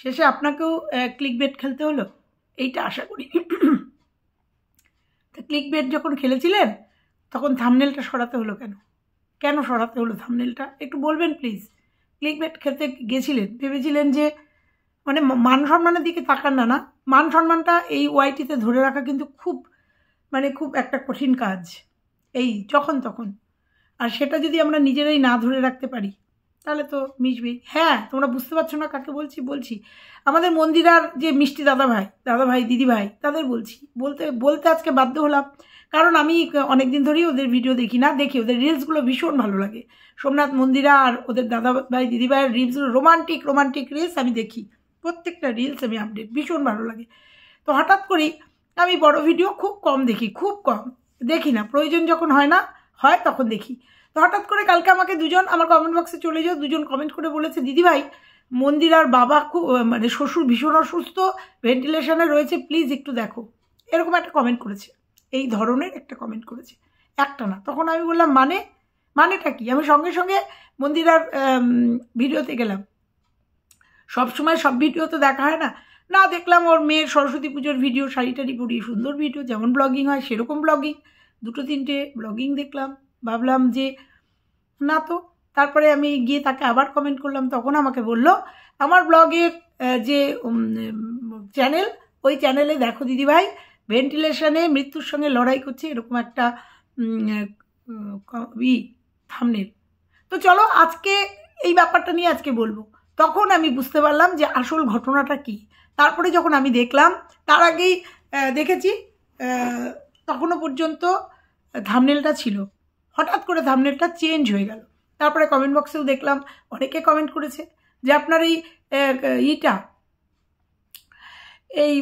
শেষে আপনাকেও click bait খেলতে হলো, এইটা আশা করি। তো ক্লিক বেট যখন খেলেছিলেন তখন থাম্বনেলটা সরাতে হলো কেন? কেন সরাতে হলো থাম্বনেলটা একটু বলবেন প্লিজ। ক্লিক বেট খেলতে গেছিলেন, ভেবেছিলেন যে মানে মান সম্মানের দিকে তাকান না, মান সম্মানটা এই ওয়াইটিতে ধরে রাখা কিন্তু খুব খুব একটা কঠিন কাজ, এই যখন তখন। আর সেটা যদি আমরা নিজেরাই না ধরে রাখতে পারি তাহলে তো মিশবেই। হ্যাঁ, তোমরা বুঝতে পারছো না কাকে বলছি আমাদের মন্দিরার যে মিষ্টি দাদাভাই দিদিভাই তাদের বলতে আজকে বাধ্য হলাম, কারণ আমি অনেক দিন ধরেই ওদের ভিডিও দেখি ওদের রিলসগুলো ভীষণ ভালো লাগে। সোমনাথ মন্দিরা আর ওদের দাদাভাই দিদিভাইয়ের রিলসগুলো রোমান্টিক রিলস আমি দেখি, প্রত্যেকটা রিলস আমি আপডেট, ভীষণ ভালো লাগে। তো হঠাৎ করেই আমি বড় ভিডিও খুব কম দেখি না, প্রয়োজন যখন হয় তখন দেখি। তো হঠাৎ করে কালকে আমাকে দুজন আমার কমেন্ট বক্সে চলে যাও, দুজন কমেন্ট করে বলেছে, দিদিভাই মন্দিরার বাবা খুব শ্বশুর ভীষণ অসুস্থ, ভেন্টিলেশনে রয়েছে, প্লিজ একটু দেখো। এরকম একটা কমেন্ট করেছে, এই ধরনের একটা কমেন্ট করেছে, একটা না। তখন আমি বললাম মানেটা কি? আমি সঙ্গে সঙ্গে মন্দিরার ভিডিওতে গেলাম। সবসময় সব ভিডিও তো দেখা হয় না, দেখলাম ওর মেয়ের সরস্বতী পুজোর ভিডিও, শাড়ি টাড়ি পরিয়ে সুন্দর ভিডিও, যেমন ব্লগিং হয় সেরকম ব্লগিং, 2-3টে ব্লগিং দেখলাম। ভাবলাম যে না তো, তারপরে আমি গিয়ে তাকে আবার কমেন্ট করলাম, তখন আমাকে বলল আমার ব্লগের যে চ্যানেল, ওই চ্যানেলে দেখো দিদিভাই ভেন্টিলেশনে মৃত্যুর সঙ্গে লড়াই করছে, এরকম একটা থাম্বনেল। তো চলো আজকে এই ব্যাপারটা নিয়ে আজকে বলবো। তখন আমি বুঝতে পারলাম যে আসল ঘটনাটা কি। তারপরে যখন আমি দেখলাম, তার আগেই দেখেছি তখনও পর্যন্ত থাম্বনেলটা ছিল, হঠাৎ করে থাম্বনেলটা চেঞ্জ হয়ে গেল। তারপরে কমেন্ট বক্সেও দেখলাম অনেকে কমেন্ট করেছে যে আপনার এই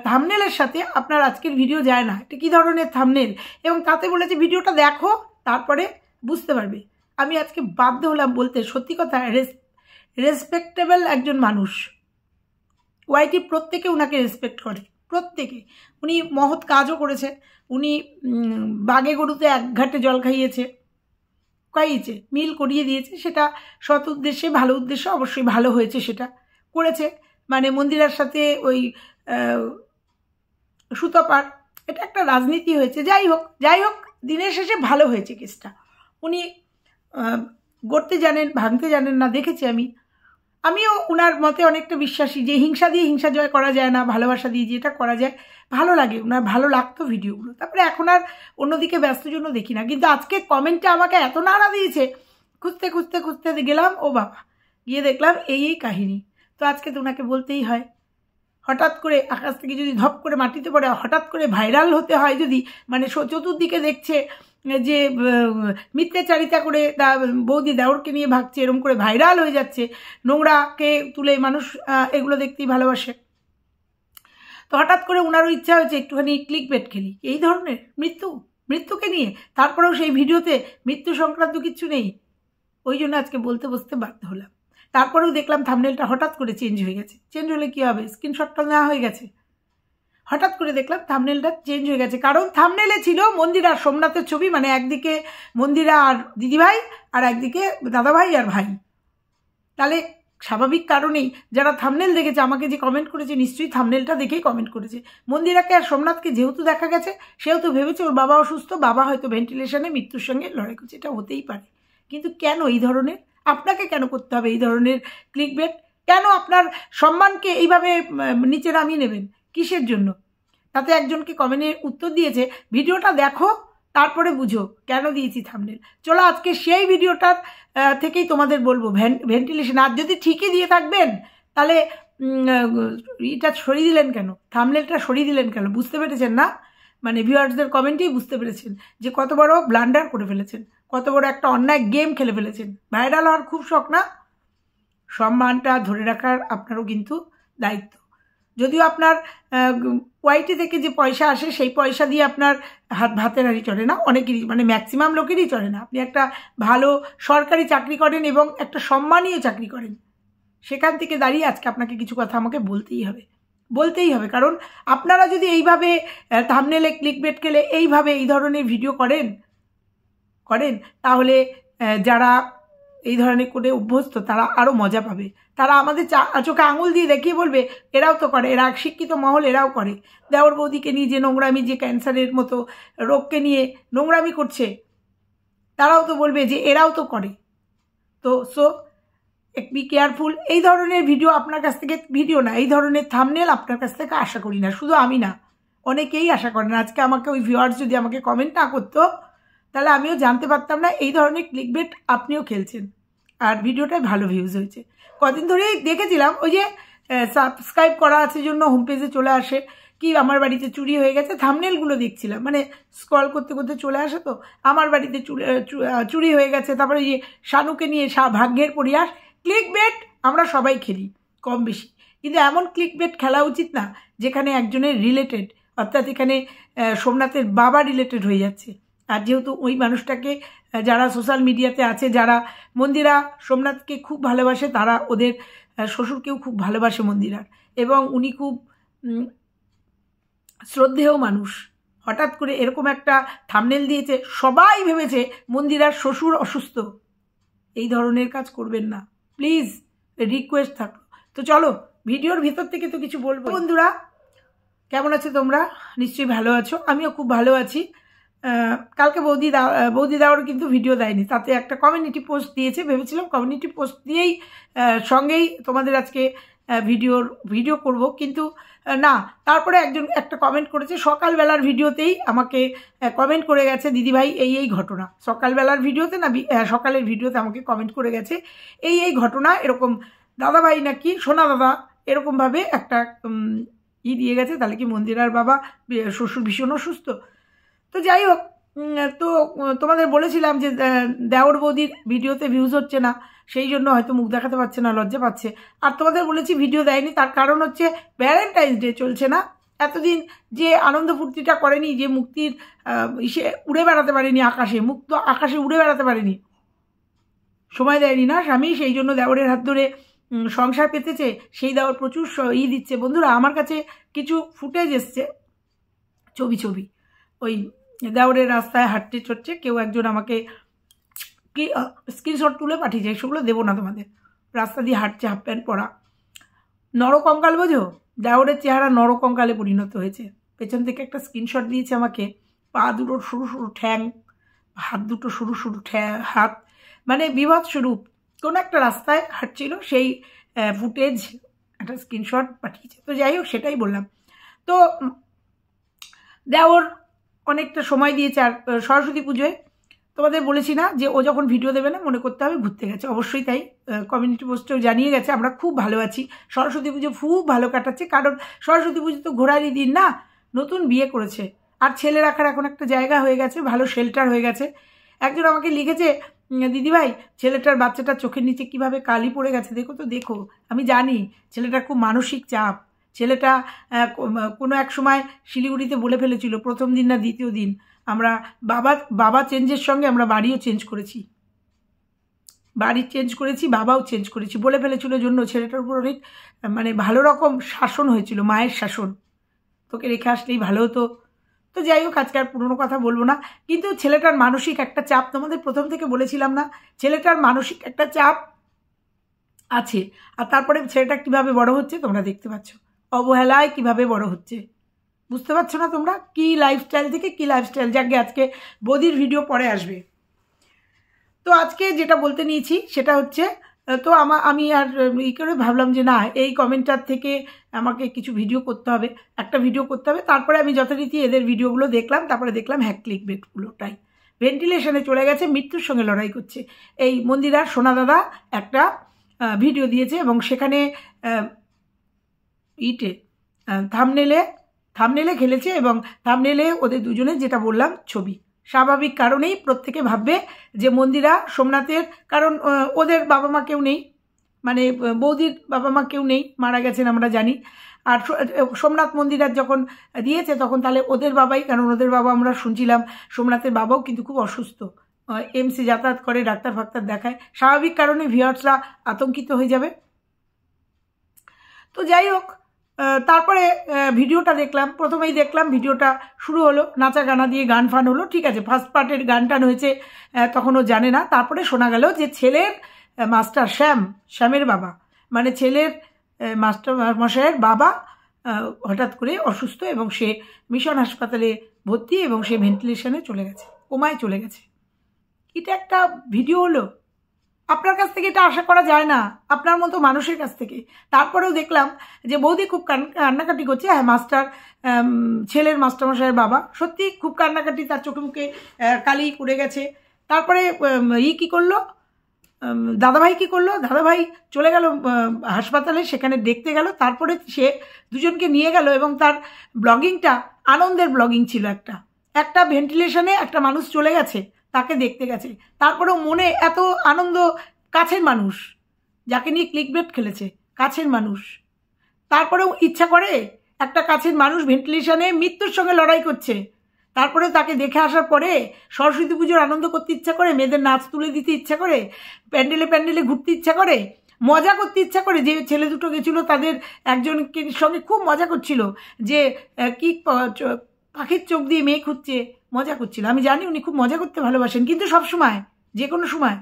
থাম্বনেলের সাথে আপনার আজকের ভিডিও যায় না, এটা কী ধরনের থাম্বনেল, এবং তাতে বলেছে ভিডিওটা দেখো তারপরে বুঝতে পারবে। আমি আজকে বাধ্য হলাম বলতে, সত্যি কথা, রেসপেক্টেবল একজন মানুষ, ওয়াইটি প্রত্যেকে উনাকে রেসপেক্ট করে, প্রত্যেকে। উনি মহৎ কাজও করেছে, উনি বাগে গরুতে এক ঘাটে জল খাইয়েছে, মিল করিয়ে দিয়েছে, সেটা সৎ উদ্দেশ্যে, ভালো উদ্দেশ্যে, অবশ্যই ভালো হয়েছে, সেটা করেছে। মন্দিরার সাথে ওই সুতপার, এটা একটা রাজনীতি হয়েছে, যাই হোক দিনের শেষে ভালো হয়েছে কেসটা। উনি গড়তে জানেন, ভাঙতে জানেন না, দেখেছি আমিও ওনার মতে অনেকটা বিশ্বাসী যে হিংসা দিয়ে হিংসা জয় করা যায় না, ভালোবাসা দিয়ে যেটা করা যায় ভালো লাগে, ওনার ভালো লাগতো ভিডিওগুলো। তারপরে এখন আর অন্যদিকে ব্যস্ত জন্য দেখি না, কিন্তু আজকে কমেন্টটা আমাকে এত নাড়া দিয়েছে, খুঁজতে গেলাম, ও বাবা, গিয়ে দেখলাম এই কাহিনী। তো আজকে তো ওনাকে বলতেই হয়, হঠাৎ করে আকাশ থেকে যদি ধপ করে মাটিতে পড়ে, হঠাৎ করে ভাইরাল হতে হয় যদি, চতুর্দিকে দেখছে যে মিথ্যাচারিতা করে বৌদি দেওরকে নিয়ে ভাগছে, এরম করে ভাইরাল হয়ে যাচ্ছে, নোংরাকে তুলে মানুষ এগুলো দেখতেই ভালোবাসে। তো হঠাৎ করে ওনারও ইচ্ছা হয়েছে একটুখানি ক্লিক বেট খেলি, এই ধরনের মৃত্যুকে নিয়ে, তারপরেও সেই ভিডিওতে মৃত্যু সংক্রান্ত কিচ্ছু নেই। ওই জন্য আজকে বসতে বাধ্য হলাম। তারপরেও দেখলাম থাম্বনেলটা হঠাৎ করে চেঞ্জ হয়ে গেছে। চেঞ্জ হলে কী হবে, স্ক্রিনশটটা নেওয়া হয়ে গেছে, হঠাৎ করে দেখলাম থাম্বনেলটা চেঞ্জ হয়ে গেছে, কারণ থাম্বনেলে ছিল মন্দিরা আর সোমনাথের ছবি, একদিকে মন্দিরা আর দিদিভাই, আর একদিকে দাদাভাই আর ভাই। তাহলে স্বাভাবিক কারণেই যারা থাম্বনেল দেখেছে, আমাকে যে কমেন্ট করেছে, নিশ্চয়ই থাম্বনেলটা দেখেই কমেন্ট করেছে। মন্দিরাকে আর সোমনাথকে যেহেতু দেখা গেছে, সেহেতু ভেবেছে ওর বাবা অসুস্থ, বাবা হয়তো ভেন্টিলেশনে মৃত্যুর সঙ্গে লড়াই করছে, এটা হতেই পারে। কিন্তু কেন এই ধরনের, আপনাকে কেন করতে হবে এই ধরনের ক্লিক বেট? কেন আপনার সম্মানকে এইভাবে নিচে নামিয়ে নেবেন, কিসের জন্য? তাতে একজনকে কমেন্টের উত্তর দিয়েছে, ভিডিওটা দেখো তারপরে বুঝো কেন দিয়েছি থাম্বনেল। চলো আজকে সেই ভিডিওটার থেকেই তোমাদের বলবো, ভেন্টিলেশন। আর যদি ঠিকই দিয়ে থাকবেন তাহলে এটা সরিয়ে দিলেন কেন, থাম্বনেলটা সরিয়ে দিলেন কেন? বুঝতে পেরেছেন না? ভিউয়ার্সদের কমেন্টেই বুঝতে পেরেছেন যে কত বড় ব্লান্ডার করে ফেলেছেন, কত বড় একটা অন্যায় গেম খেলে ফেলেছেন। ভাইরাল হওয়ার খুব শখ না, সম্মানটা ধরে রাখার আপনারও কিন্তু দায়িত্ব। যদিও আপনার ওয়াইটি থেকে যে পয়সা আসে, সেই পয়সা দিয়ে আপনার ভাতের হাঁড়ি চলে না, অনেকেরই, ম্যাক্সিমাম লোকেরই চলে না। আপনি একটা ভালো সরকারি চাকরি করেন এবং একটা সম্মানীয় চাকরি করেন, সেখান থেকে দাঁড়িয়ে আজকে আপনাকে কিছু কথা আমাকে বলতেই হবে। কারণ আপনারা যদি এইভাবে থাম্বনেলে ক্লিক বেট খেলে এইভাবে এই ধরনের ভিডিও করেন, তাহলে যারা এই ধরনের করে অভ্যস্ত তারা আরও মজা পাবে। তারা আমাদের চোখে আঙুল দিয়ে দেখিয়ে বলবে এরাও তো করে, এরা শিক্ষিত মহল, এরাও করে। দেওর বৌদিকে নিয়ে যে নোংরামি, যে ক্যান্সারের মতো রোগকে নিয়ে নোংরামি করছে, তারাও তো বলবে যে এরাও তো করে। তো সো বি কেয়ারফুল। এই ধরনের ভিডিও আপনার কাছ থেকে, ভিডিও না, এই ধরনের থাম্বনেল আপনার কাছ থেকে আশা করি না, শুধু আমি না, অনেকেই আশা করেন। আজকে আমাকে ওই ভিউয়ার্স যদি আমাকে কমেন্ট না করতো তাহলে আমিও জানতে পারতাম না এই ধরনের ক্লিকবেট আপনিও খেলছেন। আর ভিডিওটায় ভালো ভিউজ হয়েছে। কদিন ধরেই দেখেছিলাম ওই যে সাবস্ক্রাইব করা আছে জন্য হোম পেজে চলে আসে কি আমার বাড়িতে চুরি হয়ে গেছে, থাম্বনেলগুলো দেখছিলাম, মানে স্ক্রল করতে করতে চলে আসে, তো আমার বাড়িতে চুরি হয়ে গেছে, তারপরে এই যে শানুকে নিয়ে ভাগ্যের পরিহাস। ক্লিকবেট আমরা সবাই খেলি কম বেশি, কিন্তু এমন ক্লিকবেট খেলা উচিত না যেখানে একজনের রিলেটেড, অর্থাৎ এখানে সোমনাথের বাবা রিলেটেড হয়ে যাচ্ছে। আর যেহেতু ওই মানুষটাকে যারা সোশ্যাল মিডিয়াতে আছে, যারা মন্দিরা সোমনাথকে খুব ভালোবাসে, তারা ওদের শ্বশুরকেও খুব ভালোবাসে মন্দিরার, এবং উনি খুব শ্রদ্ধেয় মানুষ। হঠাৎ করে এরকম একটা থাম্বনেল দিয়েছে, সবাই ভেবেছে মন্দিরার শ্বশুর অসুস্থ। এই ধরনের কাজ করবেন না প্লিজ, রিকোয়েস্ট থাকলো। তো চলো ভিডিওর ভিতর থেকে তো কিছু বলবো। বন্ধুরা কেমন আছো তোমরা? নিশ্চয়ই ভালো আছো, আমিও খুব ভালো আছি। কালকে বৌদি দাওয়ার কিন্তু ভিডিও দেয়নি, তাতে একটা কমিউনিটি পোস্ট দিয়েছে। ভেবেছিলাম কমিউনিটি পোস্ট দিয়েই সঙ্গেই তোমাদের আজকে ভিডিও করব, কিন্তু না। তারপরে একটা কমেন্ট করেছে সকালবেলার ভিডিওতেই, আমাকে কমেন্ট করে গেছে, দিদিভাই এই ঘটনা। সকালবেলার ভিডিওতে না, সকালের ভিডিওতে আমাকে কমেন্ট করে গেছে এই ঘটনা, এরকম দাদাভাই নাকি সোনা দাদা এরকমভাবে একটা দিয়ে গেছে। তাহলে কি মন্দিরার বাবা শ্বশুর ভীষণ অসুস্থ? তো যাই হোক, তো তোমাদের বলেছিলাম যে দেওর বৌদির ভিডিওতে ভিউজ হচ্ছে না, সেই জন্য হয়তো মুখ দেখাতে পারছে না, লজ্জা পাচ্ছে। আর তোমাদের বলেছি ভিডিও দেয়নি, তার কারণ হচ্ছে ভ্যালেন্টাইন্স ডে চলছে না। এতদিন যে আনন্দ ফুর্তিটা করেনি, যে মুক্তির ইসে উড়ে বেড়াতে পারেনি আকাশে, মুক্ত আকাশে উড়ে বেড়াতে পারেনি, সময় দেয়নি না স্বামী, সেই জন্য দেওরের হাত ধরে সংসার পেতেছে। সেই দেওর প্রচুর দিচ্ছে। বন্ধুরা আমার কাছে কিছু ফুটেজ এসছে, ছবি ওই দেওরের রাস্তায় হাঁটতে চড়ছে, কেউ একজন আমাকে কি স্ক্রিনশট তুলে পাঠিয়েছে, সেগুলো দেবো না তোমাদের। রাস্তা দিয়ে হাঁটছে, হাফ প্যান্ট পরা, নরকঙ্কাল, বোঝো? দেওরের চেহারা নরকঙ্কালে পরিণত হয়েছে। পেছন থেকে একটা স্ক্রিনশট দিয়েছে আমাকে, পা দুটো সরু সরু ঠ্যাং, হাত দুটো সরু সরু হাত, মানে বিভৎস্বরূপ। কোনো একটা রাস্তায় হাঁটছিল, সেই ফুটেজ একটা স্ক্রিনশট পাঠিয়েছে। তো যাই হোক, সেটাই বললাম। তো দেওর অনেকটা সময় দিয়েছে। আর সরস্বতী পুজোয় তোমাদের বলেছি না যে ও যখন ভিডিও দেবে না মনে করতে হবে ঘুরতে গেছে, অবশ্যই তাই। কমিউনিটি পোস্টেও জানিয়ে গেছে আমরা খুব ভালো আছি, সরস্বতী পুজো খুব ভালো কাটাচ্ছে। কারণ সরস্বতী পুজো তো ঘোরারই দিন না, নতুন বিয়ে করেছে, আর ছেলে রাখার এখন একটা জায়গা হয়ে গেছে, ভালো শেল্টার হয়ে গেছে। একজন আমাকে লিখেছে, দিদিভাই ছেলেটার বাচ্চাটার চোখের নিচে কিভাবে কালি পড়ে গেছে, দেখো তো দেখো। আমি জানি ছেলেটার খুব মানসিক চাপ। ছেলেটা কোনো এক সময় শিলিগুড়িতে বলে ফেলেছিল, প্রথম দিন না দ্বিতীয় দিন, আমরা বাবা চেঞ্জের সঙ্গে আমরা বাড়িও চেঞ্জ করেছি, বাবাও চেঞ্জ করেছি, বলে ফেলেছিল। জন্য ছেলেটার উপর অনেক মানে ভালো রকম শাসন হয়েছিল, মায়ের শাসন, তোকে রেখে আসলেই ভালো হতো। তো যাই হোক, আজকে আর পুরোনো কথা বলবো না। কিন্তু ছেলেটার মানসিক একটা চাপ, তোমাদের প্রথম থেকে বলেছিলাম না, ছেলেটার মানসিক একটা চাপ আছে। আর তারপরে ছেলেটা কিভাবে বড় হচ্ছে তোমরা দেখতে পাচ্ছ, অবহেলায় কিভাবে বড় হচ্ছে, বুঝতে পারছো না তোমরা? কি লাইফস্টাইল থেকে কি লাইফস্টাইল। যাকে আজকে বৌদির ভিডিও পরে আসবে। তো আজকে যেটা বলতে নিয়েছি সেটা হচ্ছে, তো আমি আর ই করে ভাবলাম যে না, এই কমেন্টার থেকে আমাকে কিছু ভিডিও করতে হবে, একটা ভিডিও করতে হবে। তারপরে আমি যথারীতি এদের ভিডিওগুলো দেখলাম, তারপরে দেখলাম ক্লিকবেটগুলোটাই ভেন্টিলেশনে চলে গেছে, মৃত্যুর সঙ্গে লড়াই করছে। এই মন্দিরার সোনা দাদা একটা ভিডিও দিয়েছে, এবং সেখানে থাম্বনেলে খেলেছে, এবং থাম্বনেলে ওদের দুজনের যেটা বললাম ছবি। স্বাভাবিক কারণেই প্রত্যেকে ভাববে যে মন্দিরা সোমনাথের, কারণ ওদের বাবা মা কেউ নেই, মানে বৌদির বাবা মা কেউ নেই, মারা গেছেন আমরা জানি। আর সোমনাথ মন্দিরার যখন দিয়েছে তখন তাহলে ওদের বাবাই, কারণ ওদের বাবা আমরা শুনছিলাম সোমনাথের বাবাও কিন্তু খুব অসুস্থ, এমসি যাতায়াত করে, ডাক্তার ফাক্তার দেখায়। স্বাভাবিক কারণে ভিউয়ার্সরা আতঙ্কিত হয়ে যাবে। তো যাই হোক, তারপরে ভিডিওটা দেখলাম, প্রথমেই দেখলাম ভিডিওটা শুরু হলো, নাচা গানা দিয়ে গান ফান হলো, ঠিক আছে। ফার্স্ট পার্টের গান টান হয়েছে, তখন ও জানে না। তারপরে শোনা গেল যে ছেলের মাস্টার শ্যামের বাবা, মানে ছেলের মাস্টার মশাইয়ের বাবা হঠাৎ করে অসুস্থ এবং সে মিশন হাসপাতালে ভর্তি এবং সে ভেন্টিলেশনে চলে গেছে, কোমায় চলে গেছে। এটা একটা ভিডিও হলো? আপনার কাছ থেকে এটা আশা করা যায় না, আপনার মতো মানুষের কাছ থেকে। তারপরেও দেখলাম যে বৌদি খুব কান্নাকাটি করছে। হ্যাঁ, ছেলের মাস্টারমশাইয়ের বাবা সত্যি খুব কান্নাকাটি, তার চোখে মুখে কালি পড়ে গেছে। তারপরে কি করলো দাদাভাই, কি করলো দাদাভাই, চলে গেল হাসপাতালে, সেখানে দেখতে গেল। তারপরে সে দুজনকে নিয়ে গেল এবং তার ব্লগিংটা আনন্দের ব্লগিং ছিল। একটা ভেন্টিলেশনে একটা মানুষ চলে গেছে, তাকে দেখতে গেছে। তারপরেও মনে এত আনন্দ, কাছের মানুষ যাকে নিয়ে ক্লিকবেট খেলেছে, কাছের মানুষ, তারপরেও ইচ্ছা করে একটা কাছের মানুষ ভেন্টিলেশনে মৃত্যুর সঙ্গে লড়াই করছে, তারপরে তাকে দেখে আসার পরে সরস্বতী পুজোর আনন্দ করতে ইচ্ছা করে, মেয়েদের নাচ তুলে দিতে ইচ্ছা করে, প্যান্ডেলে ঘুরতে ইচ্ছা করে, মজা করতে ইচ্ছা করে। যে ছেলে দুটো গেছিল তাদের একজনের সঙ্গে খুব মজা করছিল, যে কি পাখির চোখ দিয়ে মেয়ে খুঁজছে, মজা করছিল। আমি জানি উনি খুব মজা করতে ভালোবাসেন, কিন্তু সব সময়, যে কোনো সময়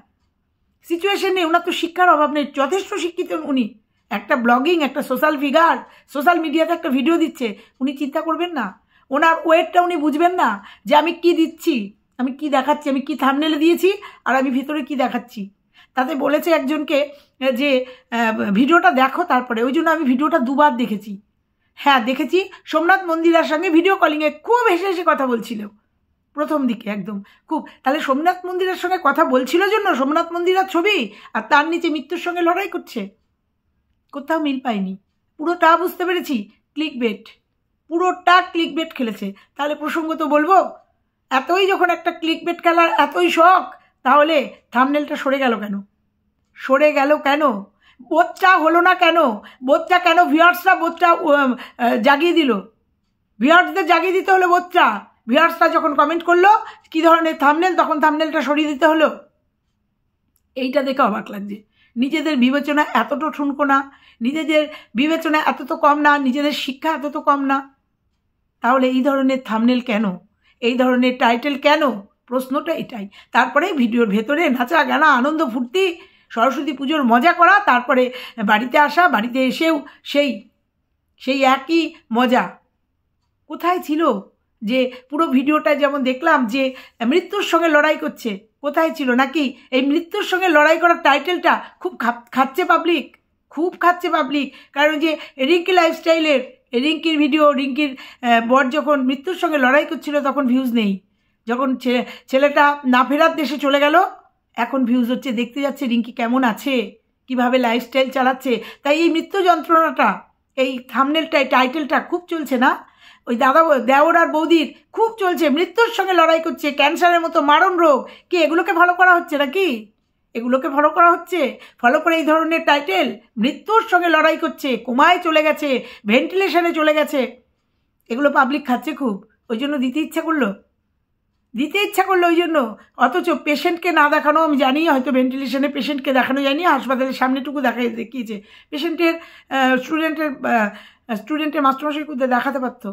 সিচুয়েশন নেই, ওনার তো শিক্ষার অভাব নেই, যথেষ্ট শিক্ষিত উনি। একটা ব্লগিং, একটা সোশ্যাল ফিগার, সোশ্যাল মিডিয়াতে একটা ভিডিও দিচ্ছে, উনি চিন্তা করবেন না? ওনার ওয়েটটা উনি বুঝবেন না যে আমি কি দিচ্ছি, আমি কি দেখাচ্ছি, আমি কি থাম্বনেলে দিয়েছি আর আমি ভিতরে কি দেখাচ্ছি। তাতে বলেছে একজনকে যে ভিডিওটা দেখো, তারপরে ওই জন্য আমি ভিডিওটা দুবার দেখেছি। হ্যাঁ দেখেছি, সোমনাথ মন্দিরার সঙ্গে ভিডিও কলিংয়ে খুব হেসে হেসে কথা বলছিল প্রথম দিকে, একদম খুব। তাহলে সোমনাথ মন্দিরের সঙ্গে কথা বলছিল জন্য সোমনাথ মন্দিরের ছবি, আর তার নিচে মৃত্যুর সঙ্গে লড়াই করছে, কোথাও মিল পাইনি। পুরোটা বুঝতে পেরেছি ক্লিকবেট, পুরোটা ক্লিকবেট খেলেছে। তাহলে প্রসঙ্গ তো বলবো, এতই যখন একটা ক্লিকবেট খেলার এতই শখ, তাহলে থাম্বনেলটা সরে গেল কেন? বোধটা হলো না কেন? বোধটা কেন ভিউয়ার্সরা বোধটা জাগিয়ে দিল? ভিউয়ার্সদের জাগিয়ে দিতে হলো বোধটা। ভিউয়ার্সরা যখন কমেন্ট করলো কী ধরনের থাম্বনেল, তখন থাম্বনেলটা সরিয়ে দিতে হলো। এইটা দেখে অবাক লাগছে। নিজেদের বিবেচনা এতটা ঠুনকো না, নিজেদের বিবেচনা এত তো কম না, নিজেদের শিক্ষা এত তো কম না, তাহলে এই ধরনের থাম্বনেল কেন, এই ধরনের টাইটেল কেন? প্রশ্নটা এটাই। তারপরে ভিডিওর ভেতরে নাচা গানা, আনন্দ ফুর্তি, সরস্বতী পুজোর মজা করা, তারপরে বাড়িতে আসা, বাড়িতে এসেও সেই একই মজা। কোথায় ছিল যে পুরো ভিডিওটা যেমন দেখলাম যে মৃত্যুর সঙ্গে লড়াই করছে, কোথায় ছিল? নাকি এই মৃত্যুর সঙ্গে লড়াই করার টাইটেলটা খুব খাচ্ছে পাবলিক, খুব খাচ্ছে পাবলিক। কারণ যে রিঙ্কি লাইফস্টাইলের রিঙ্কির ভিডিও, রিঙ্কির বর যখন মৃত্যুর সঙ্গে লড়াই করছিল তখন ভিউজ নেই, যখন ছেলেটা না ফেরার দেশে চলে গেল এখন ভিউজ হচ্ছে, দেখতে যাচ্ছে রিঙ্কি কেমন আছে, কিভাবে লাইফস্টাইল চালাচ্ছে। তাই এই মৃত্যু যন্ত্রণাটা, এই থাম্বনেলটা, টাইটেলটা খুব চলছে না? ওই দেওর আর বৌদির খুব চলছে, মৃত্যুর সঙ্গে লড়াই করছে, ক্যান্সারের মতো মারণ রোগ। কি এগুলোকে ফলো করা হচ্ছে নাকি? এগুলোকে ফলো করা হচ্ছে? ফলো করে এই ধরনের টাইটেল, মৃত্যুর সঙ্গে লড়াই করছে, কোমায় চলে গেছে, ভেন্টিলেশনে চলে গেছে, এগুলো পাবলিক খাচ্ছে খুব। ওই জন্য দিতে ইচ্ছা করলো ওই জন্য। অথচ পেশেন্টকে না দেখানো, আমি জানি হয়তো ভেন্টিলেশনে পেশেন্টকে দেখানো যায়নি, হাসপাতালের সামনেটুকু দেখিয়েছে। পেশেন্টের স্টুডেন্টের মাস্টারমশাইকে দেখাতে পারতো,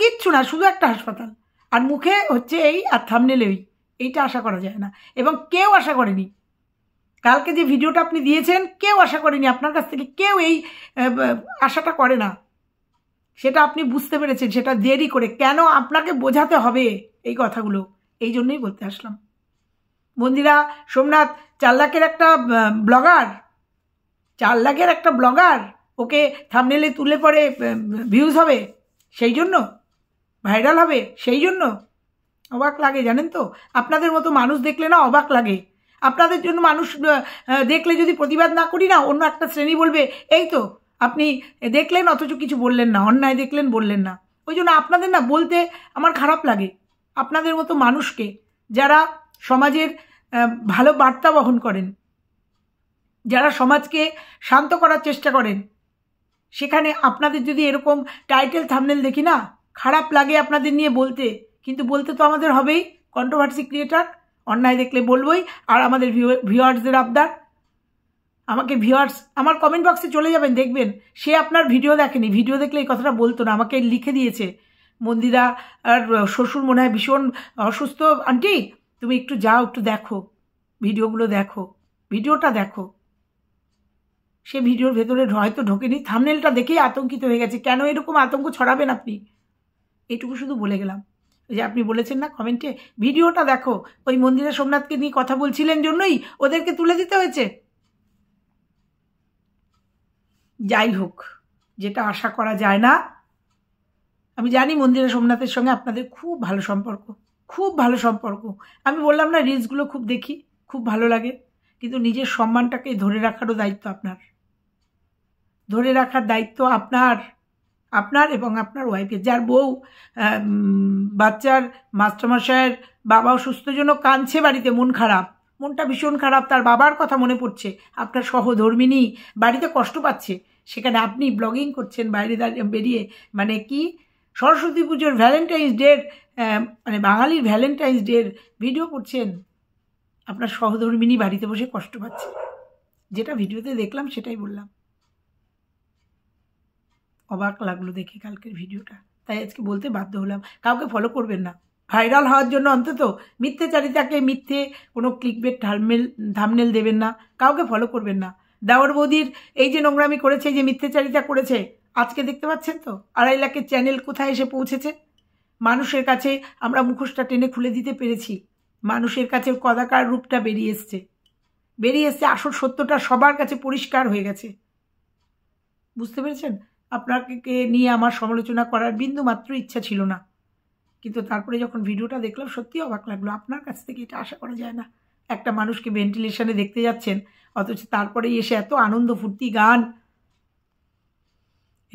কিচ্ছু না, শুধু একটা হাসপাতাল, আর মুখে হচ্ছে এই, আর থাম্বনেলে এইটা আশা করা যায় না, এবং কেউ আশা করেনি। কালকে যে ভিডিওটা আপনি দিয়েছেন কেউ আশা করেনি আপনার কাছ থেকে, কেউ এই আশাটা করে না। সেটা আপনি বুঝতে পেরেছেন, সেটা দেরি করে। কেন আপনাকে বোঝাতে হবে এই কথাগুলো? এই জন্যই বলতে আসলাম। মন্দিরা সোমনাথ 4 লাখের একটা ব্লগার, ওকে থাম্বনেলে তুলে পরে ভিউজ হবে, সেই জন্য ভাইরাল হবে, সেই জন্য অবাক লাগে। জানেন তো, আপনাদের মতো মানুষ দেখলে না অবাক লাগে। আপনাদের জন্য মানুষ দেখলে যদি প্রতিবাদ না করি না, অন্য একটা শ্রেণী বলবে এই তো আপনি দেখলেন অথচ কিছু বললেন না, অন্যায় দেখলেন বললেন না। ওই জন্য আপনাদের না বলতে আমার খারাপ লাগে। আপনাদের মতো মানুষকে, যারা সমাজের ভালো বার্তা বহন করেন, যারা সমাজকে শান্ত করার চেষ্টা করেন, সেখানে আপনাদের যদি এরকম টাইটেল থাম্বনেল দেখি না, খারাপ লাগে আপনাদের নিয়ে বলতে। কিন্তু বলতে তো আমাদের হবেই, কন্ট্রোভার্সি ক্রিয়েটার, অন্যায় দেখলে বলবই। আর আমাদের ভিউয়ার্সদের আবদার, আমাকে ভিউয়ার্স আমার কমেন্ট বক্সে চলে যাবেন, দেখবেন সে আপনার ভিডিও দেখেনি, ভিডিও দেখলে এই কথাটা বলতো না, আমাকে লিখে দিয়েছে, মন্দিরা আর শ্বশুর মনে হয় ভীষণ অসুস্থ, আন্টি তুমি একটু যাও, একটু দেখো ভিডিওগুলো, দেখো। ভিডিওটা দেখো। সে ভিডিওর ভেতরে হয়তো ঢোকেনি, থাম্বনেলটা দেখেই আতঙ্কিত হয়ে গেছে। কেন এরকম আতঙ্ক ছড়াবেন আপনি? এইটুকু শুধু বলে গেলাম। ওই যে আপনি বলেছেন না কমেন্টে, ভিডিওটা দেখো, ওই মন্দিরে সোমনাথকে নিয়ে কথা বলছিলেন জন্যই ওদেরকে তুলে দিতে হয়েছে। যাই হোক, যেটা আশা করা যায় না। আমি জানি মন্দিরে সোমনাথের সঙ্গে আপনাদের খুব ভালো সম্পর্ক, খুব ভালো সম্পর্ক। আমি বললাম না, রিলসগুলো খুব দেখি, খুব ভালো লাগে, কিন্তু নিজের সম্মানটাকে ধরে রাখারও দায়িত্ব আপনার। ধরে রাখার দায়িত্ব আপনার, আপনার এবং আপনার ওয়াইফের। যার বউ বাচ্চার মাস্টারমশাইয়ের বাবা অসুস্থর জন্য কাঁদছে বাড়িতে, মন খারাপ, মনটা ভীষণ খারাপ, তার বাবার কথা মনে পড়ছে, আপনার সহধর্মিনী বাড়িতে কষ্ট পাচ্ছে, সেখানে আপনি ব্লগিং করছেন বাইরে বেরিয়ে, মানে কি সরস্বতী পুজোর ভ্যালেন্টাইন্স ডের, মানে বাঙালির ভ্যালেন্টাইন্স ডের ভিডিও করছেন, আপনার সহধর্মিনী বাড়িতে বসে কষ্ট পাচ্ছে। যেটা ভিডিওতে দেখলাম সেটাই বললাম। অবাক লাগলো দেখে কালকের ভিডিওটা, তাই আজকে বলতে বাধ্য হলাম। কাউকে ফলো করবেন না, ভাইরাল হওয়ার জন্য অন্তত মিথ্যেচারিতাকে মিথ্যে কোনো ক্লিকবেট থাম্বনেল দেবেন না, কাউকে ফলো করবেন না। দেওর বৌদির এই যে নোংরামি করেছে, যে মিথ্যেচারিতা করেছে, আজকে দেখতে পাচ্ছেন তো 2.5 লাখের চ্যানেল কোথায় এসে পৌঁছেছে। মানুষের কাছে আমরা মুখোশটা টেনে খুলে দিতে পেরেছি, মানুষের কাছে কদাকার রূপটা বেরিয়ে এসছে, আসল সত্যটা সবার কাছে পরিষ্কার হয়ে গেছে। বুঝতে পেরেছেন? আপনাকে নিয়ে আমার সমালোচনা করার বিন্দু মাত্র ইচ্ছা ছিল না, কিন্তু তারপরে যখন ভিডিওটা দেখলাম সত্যি অবাক লাগলো। আপনার কাছ থেকে এটা আশা করা যায় না, একটা মানুষকে ভেন্টিলেশনে দেখতে যাচ্ছেন, অথচ তারপরেই এসে এত আনন্দ ফুর্তি গান।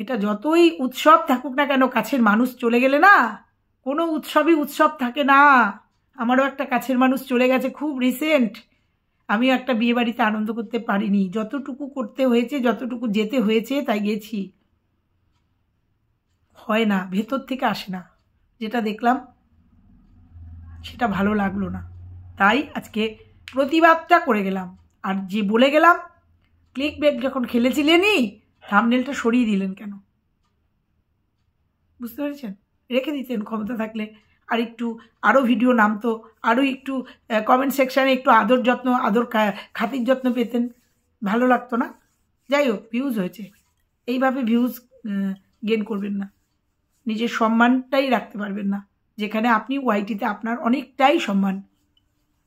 এটা যতই উৎসব থাকুক না কেন, কাছের মানুষ চলে গেলে না, কোনো উৎসবই উৎসব থাকে না। আমারও একটা কাছের মানুষ চলে গেছে খুব রিসেন্ট, আমিও একটা বিয়ে বাড়িতে আনন্দ করতে পারিনি, যতটুকু করতে হয়েছে, যতটুকু যেতে হয়েছে তাই গেছি। হয় না, ভেতর থেকে আসে না। যেটা দেখলাম সেটা ভালো লাগলো না, তাই আজকে প্রতিবাদটা করে গেলাম। আর যে বলে গেলাম, ক্লিক বেট যখন খেলেছিলেনই, থাম্বনেলটা সরিয়ে দিলেন কেন? বুঝতে পেরেছেন? রেখে দিতেন ক্ষমতা থাকলে, আর একটু আরও ভিডিও নামতো, আরও একটু কমেন্ট সেকশানে একটু আদর যত্ন, খাতির যত্ন পেতেন, ভালো লাগতো না? যাই হোক, ভিউজ হয়েছে, এইভাবে ভিউজ গেন করবেন না, নিজের সম্মানটাই রাখতে পারবেন না, যেখানে আপনি ওয়াইটিতে আপনার অনেকটাই সম্মান।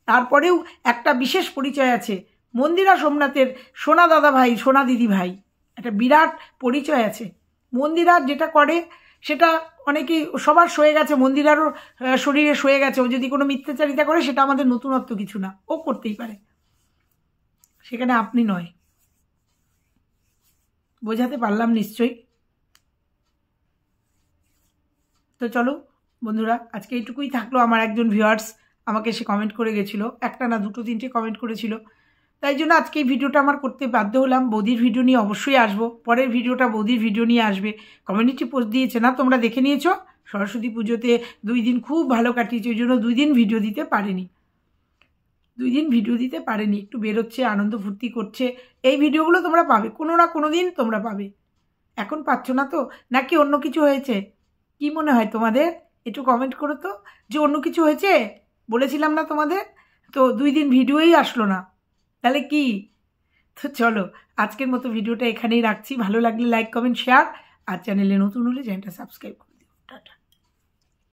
তারপরেও একটা বিশেষ পরিচয় আছে, মন্দিরা সোমনাথের সোনা দাদা ভাই, সোনা দিদি ভাই, একটা বিরাট পরিচয় আছে। মন্দিরার যেটা করে সেটা অনেকেই, সবার সয়ে গেছে, মন্দিরারও শরীরে সয়ে গেছে। ও যদি কোনো মিথ্যাচারিতা করে সেটা আমাদের নতুনত্ব কিছু না, ও করতেই পারে, সেখানে আপনি নয়। বোঝাতে পারলাম নিশ্চয়ই? তো চলো বন্ধুরা, আজকে এইটুকুই থাকলো। আমার একজন ভিউয়ার্স আমাকে সে কমেন্ট করে গেছিলো, একটা না 2-3টে কমেন্ট করেছিল, তাই জন্য আজকে এই ভিডিওটা আমার করতে বাধ্য হলাম। বৌদির ভিডিও নিয়ে অবশ্যই আসবো, পরের ভিডিওটা বৌদির ভিডিও নিয়ে আসবে। কমিউনিটি পোস্ট দিয়েছে না, তোমরা দেখে নিয়েছো। সরস্বতী পুজোতে 2 দিন খুব ভালো কাটিয়েছে, ওই জন্য 2 দিন ভিডিও দিতে পারেনি, একটু বেরোচ্ছে, আনন্দ ফুর্তি করছে। এই ভিডিওগুলো তোমরা পাবে কোনো না কোনো দিন, তোমরা পাবে। এখন পাচ্ছ না তো, নাকি অন্য কিছু হয়েছে? কি মনে হয় তোমাদের? একটু কমেন্ট করো তো, যে অন্য কিছু হয়েছে। বলেছিলাম না তোমাদের, তো 2 দিন ভিডিওই আসলো না, তাহলে কি? তো চলো, আজকের মতো ভিডিওটা এখানেই রাখছি। ভালো লাগলে লাইক, কমেন্ট, শেয়ার, আর চ্যানেলে নতুন হলে চ্যানেলটা সাবস্ক্রাইব করে দিও। টাটা।